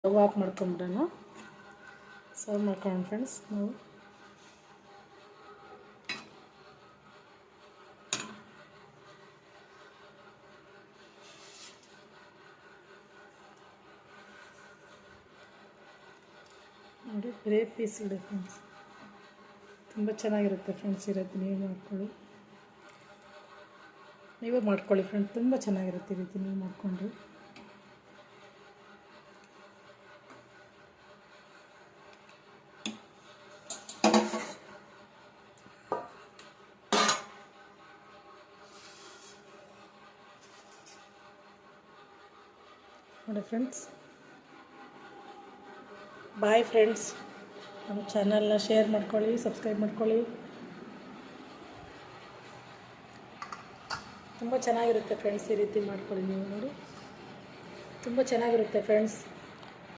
Stove off ಮಾಡ್ಕೊಂಬಿಡೋಣ. Serve ಮಾಡ್ಕೊಳ್ಳೋಣ friends. ನಾವು ನೋಡಿ ಬರೇ ಪೀಸ್ ಇದೆ ಫ್ರೆಂಡ್ಸ್. ತುಂಬ ಚೆನ್ನಾಗಿರುತ್ತೆ ಫ್ರೆಂಡ್ಸ್. ಇರುತ್ತೆ ನೀವೇ ಮಾಡ್ಕೊಳ್ಳಿ ಫ್ರೆಂಡ್ಸ್. ತುಂಬ ಚೆನ್ನಾಗಿರುತ್ತೆ ಈ ರೀತಿ ನೀವು ಮಾಡಿಕೊಂಡ್ರೆ. ನೋಡಿ ಫ್ರೆಂಡ್ಸ್, ಬಾಯ್ ಫ್ರೆಂಡ್ಸ್. ನಮ್ಮ ಚಾನಲ್ನ ಶೇರ್ ಮಾಡ್ಕೊಳ್ಳಿ, ಸಬ್ಸ್ಕ್ರೈಬ್ ಮಾಡ್ಕೊಳ್ಳಿ. ತುಂಬ ಚೆನ್ನಾಗಿರುತ್ತೆ ಫ್ರೆಂಡ್ಸ್. ಈ ರೀತಿ ಮಾಡ್ಕೊಳ್ಳಿ ನೀವು. ನೋಡಿ ತುಂಬ ಚೆನ್ನಾಗಿರುತ್ತೆ ಫ್ರೆಂಡ್ಸ್.